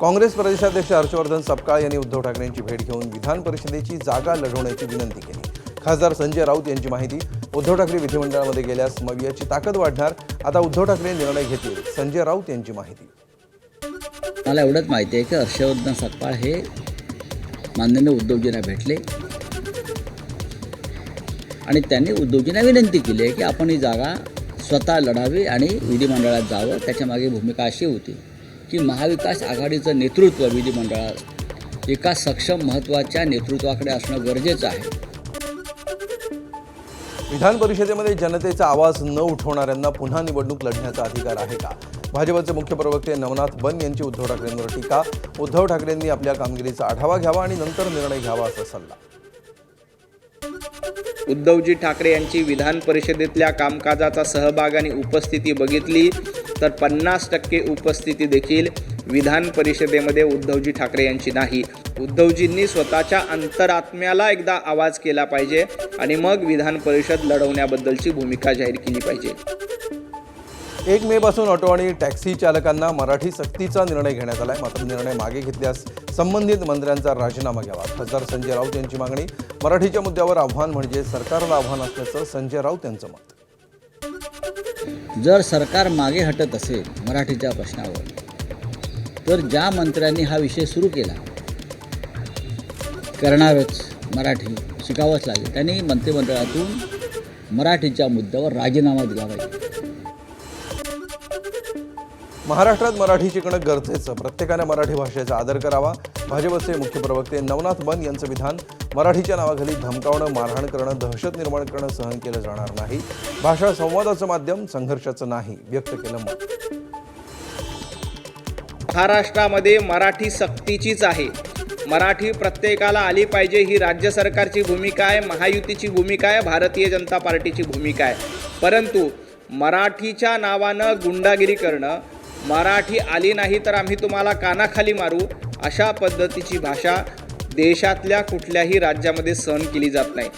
काँग्रेस प्रदेशाध्यक्ष हर्षवर्धन सपकाळ यांनी उद्धव ठाकरेंची भेट घेऊन विधान परिषदेची जागा लढवण्याची विनंती केली। खासदार संजय राऊत यांची माहिती, उद्धव ठाकरे विधिमंडळामध्ये गेल्यास मवियाची ताकद वाढणार। आता उद्धव ठाकरे निर्णय घेतील। संजय राऊत यांची माहिती। मला एवढंच माहिती आहे की हर्षवर्धन सपकाळ हे माननीय उद्धवजींना भेटले आणि त्यांनी उद्धवजींना विनंती केली आहे की आपण ही जागा स्वतः लढावी आणि विधिमंडळात जावं। त्याच्यामागे भूमिका अशी होती की महाविकास आघाडीचं नेतृत्व विधिमंडळात एका सक्षम महत्त्वाच्या नेतृत्वाकडे असणं गरजेचं आहे। विधान परिषदेमध्ये जनतेचा आवाज न उठवणाऱ्यांना पुन्हा निवडणूक लढण्याचा अधिकार आहे का? भाजपचे मुख्य प्रवक्ते नवनाथ बन यांची उद्धव ठाकरेंवर टीका। उद्धव ठाकरेंनी आपल्या कामगिरीचा आढावा घ्यावा आणि नंतर निर्णय घ्यावा असा सल्ला। उद्धवजी ठाकरे यांची विधान परिषदेतल्या कामकाजाचा सहभाग आणि उपस्थिती बघितली तर 50% उपस्थिती देखील विधान परिषदेमध्ये उद्धवजी ठाकरे यांची नाही। उद्धवजींनी स्वतःच्या अंतरात्म्याला एकदा आवाज केला पाहिजे आणि मग विधान परिषद लढवण्याबद्दलची भूमिका जाहीर केली पाहिजे। 1 मे पासून ऑटो आणि टॅक्सी चालकांना मराठी सक्तीचा निर्णय घेण्यात आलाय। मात्र निर्णय मागे घेतल्यास संबंधित मंत्र्यांचा राजीनामा घ्यावा। खासदार संजय राऊत यांची मागणी। मराठीच्या मुद्द्यावर आव्हान म्हणजे सरकारला आव्हान असल्याचं संजय राऊत यांचं मत। जर सरकार मागे हटत असेल मराठीच्या प्रश्नावर तर ज्या मंत्र्यांनी हा विषय सुरू केला करणारच मराठी शिकावंच लागेल त्यांनी मंत्रिमंडळातून मराठीच्या मुद्द्यावर राजीनामा दिला पाहिजे। महाराष्ट्रात मराठी शिकणं गरजेचं, प्रत्येकाने मराठी भाषेचा आदर करावा। भाजपचे मुख्य प्रवक्ते नवनाथ बन यांचं विधान। मराठीच्या नावाखाली धमकावणं, मारहाण करणं, दहशत निर्माण करणं सहन केलं जाणार नाही। भाषा संवादाचं माध्यम, संघर्षाचं नाही, व्यक्त केलं मत। महाराष्ट्रामध्ये मराठी सक्तीचीच आहे। मराठी प्रत्येकाला आली पाहिजे ही राज्य सरकारची भूमिका आहे, महायुतीची भूमिका आहे, भारतीय जनता पार्टीची भूमिका आहे। परंतु मराठीच्या नावानं गुंडागिरी करणं, मराठी आली नाही तर आम्ही तुम्हाला कानाखाली मारू, अशा पद्धतीची भाषा देशातल्या कुठल्याही राज्यामध्ये सहन केली जात नाही।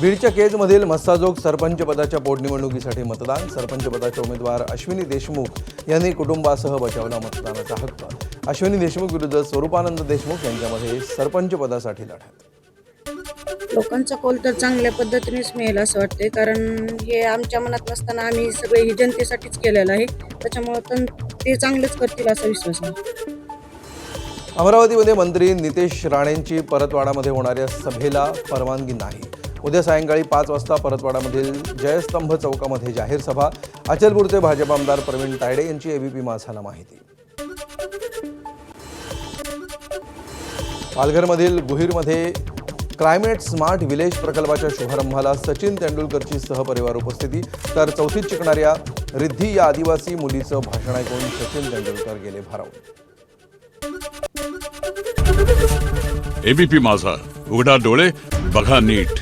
बीडच्या केजमधील मस्साजोग सरपंच पदाच्या पोटनिवडणुकीसाठी मतदान। सरपंच पदाचे उमेदवार अश्विनी देशमुख यांनी कुटुंबासह बजावला मतदानाचा हक्क। अश्विनी देशमुख विरुद्ध स्वरूपानंद देशमुख यांच्यामध्ये सरपंच पदासाठी लढत। लोकांचा कौल तर चांगल्या पद्धतीनेच मिळेल असं वाटते, कारण हे आमच्या मनात नसताना आम्ही सगळे ही जनतेसाठीच केलेलं आहे, त्याच्यामुळे ते चांगलेच करतील असा विश्वास आहे। अमरावतीमध्ये मंत्री नितेश राणेंची परतवाडामध्ये होणाऱ्या सभेला परवानगी नाही। उद्या सायंकाळी 5 वाजता परतवाडामधील जयस्तंभ चौकामध्ये जाहीर सभा। अचलपूरचे भाजप आमदार प्रवीण तायडे यांची एबीपी माझाला माहिती। पालघरमधील गुहीरमध्ये क्लायमेट स्मार्ट विलेज प्रकल्पाच्या शुभारंभाला सचिन तेंडुलकरची सहपरिवार उपस्थिती। तर 4थीत शिकणाऱ्या रिद्धी या आदिवासी मुलीचं भाषण ऐकून सचिन तेंडुलकर गेले भारावून। एबीपी माझा, उघडा डोळे बघा नीट।